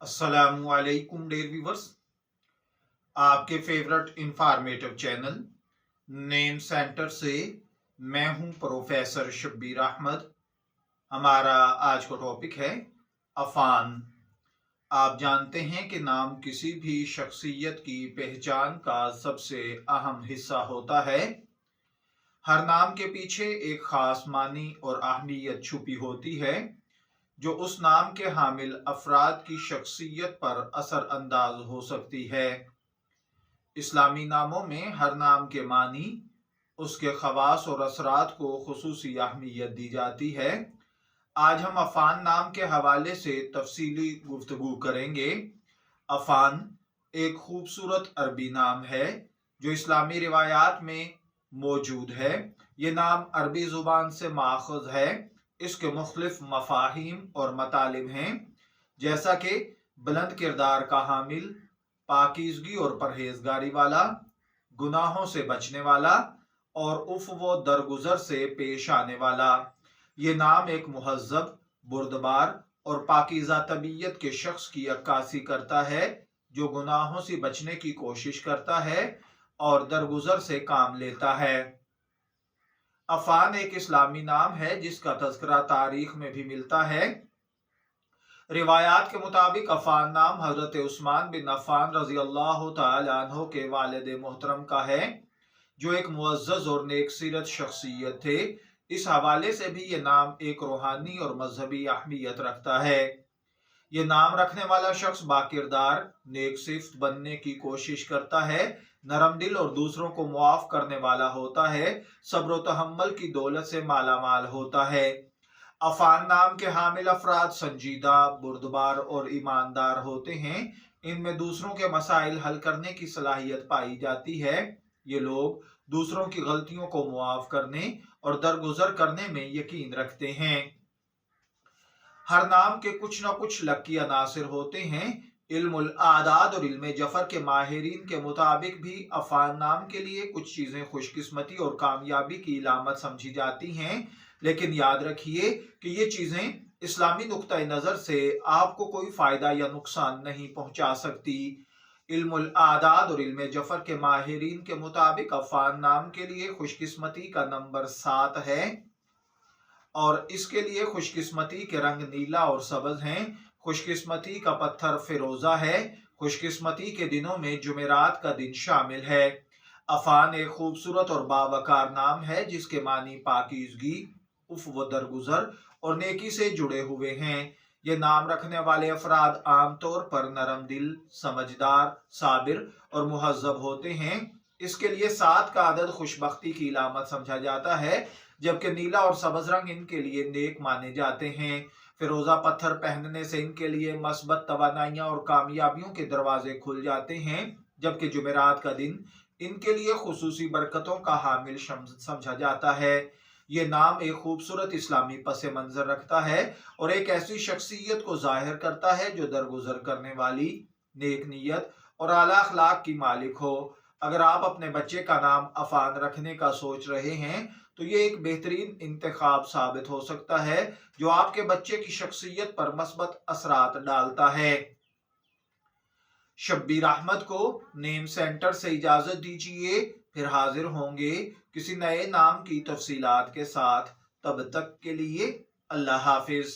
अस्सलामुअलैकुम dear viewers. आपके favourite informative channel name centre से मैं हूं प्रोफेसर शब्बीर अहमद। हमारा आज का टॉपिक है अफान। आप जानते हैं कि नाम किसी भी शख्सियत की पहचान का सबसे अहम हिस्सा होता है। हर नाम के पीछे एक खास मानी और अहमियत छुपी होती है जो उस नाम के हामिल अफराद की शख्सियत पर असर अंदाज हो सकती है। इस्लामी नामों में हर नाम के मानी, उसके खवास और असरात को खुसूसी अहमियत दी जाती है। आज हम अफान नाम के हवाले से तफसीली गुफ्तगू करेंगे। अफान एक खूबसूरत अरबी नाम है जो इस्लामी रिवायात में मौजूद है। ये नाम अरबी ज़ुबान से माखुज़ है। इसके मुख्तलिफ मफाहिम और मतालिब हैं, जैसा कि बुलंद किरदार का हामिल, पाकीज़गी और परहेजगारी वाला, गुनाहों से बचने वाला और उफ़ व दरगुजर से पेश आने वाला। ये नाम एक मुहज़्ज़ब, बुर्दबार और पाकीज़ा तबीयत के शख्स की अक्कासी करता है जो गुनाहों से बचने की कोशिश करता है और दरगुजर से काम लेता है। अफान एक इस्लामी नाम है जिसका तज़किरा तारीख में भी मिलता है। रिवायात के मुताबिक अफान नाम हजरत उस्मान बिन अफ़ान रज़ी अल्लाह तआला अन्हु के वालिद मोहतरम का है, जो एक मुअज़्ज़ज़ और नेक सीरत शख्सियत थे। इस हवाले से भी ये नाम एक रूहानी और मजहबी अहमियत रखता है। ये नाम रखने वाला शख्स बाकिरदार, नेक सिफ्त बनने की कोशिश करता है, नरम दिल और दूसरों को मुआफ करने वाला होता है, सब्र व तहम्मुल की दौलत से माला माल होता है। अफान नाम के हामिल अफराद संजीदा, बुर्दबार और ईमानदार होते हैं। इनमें दूसरों के मसाइल हल करने की सलाहियत पाई जाती है। ये लोग दूसरों की गलतियों को मुआफ करने और दरगुजर करने में यकीन रखते हैं। हर नाम के कुछ न कुछ लकी अनासिर होते हैं। इल्मुल आदाद और इल्म जफर के माहिरीन के मुताबिक भी अफान नाम के लिए कुछ चीज़ें खुशकिस्मती और कामयाबी की इलामत समझी जाती हैं, लेकिन याद रखिए कि ये चीज़ें इस्लामी नुक्ता नज़र से आपको कोई फ़ायदा या नुकसान नहीं पहुंचा सकती। इल्मुल आदाद और इल्म जफर के माहिरीन के मुताबिक अफान नाम के लिए खुशकिस्मती का नंबर 7 है और इसके लिए खुशकिस्मती के रंग नीला और सब्ज हैं। खुशकिस्मती का पत्थर फिरोजा है। खुशकिस्मती के दिनों में जुमेरात का दिन शामिल है। अफान एक खूबसूरत और बावकार नाम है जिसके मानी पाकीज़गी, उफ़ व दरगुजर और नेकी से जुड़े हुए हैं। ये नाम रखने वाले अफराद आमतौर पर नरम दिल, समझदार, साबिर और मुहज़्ज़ब होते हैं। इसके लिए 7 का अदद खुशबख्ती की इलामत समझा जाता है, जबकि नीला और सब्ज रंग इनके लिए नेक माने जाते हैं। फिरोजा पत्थर पहनने से इनके लिए मस्बत तवानाइयां और कामयाबियों के दरवाजे खुल जाते हैं, जबकि जुमेरात का दिन इनके लिए खुसूसी बरकतों का हामिल समझा जाता है। ये नाम एक खूबसूरत इस्लामी पस मंजर रखता है और एक ऐसी शख्सियत को जाहिर करता है जो दरगुजर करने वाली, नेक नीयत और आला अखलाक की मालिक हो। अगर आप अपने बच्चे का नाम अफान रखने का सोच रहे हैं तो ये एक बेहतरीन इंतखाब साबित हो सकता है जो आपके बच्चे की शख्सियत पर मस्बत असरात डालता है। शब्बीर अहमद को नेम सेंटर से इजाजत दीजिए, फिर हाजिर होंगे किसी नए नाम की तफसीलात के साथ। तब तक के लिए अल्लाह हाफिज।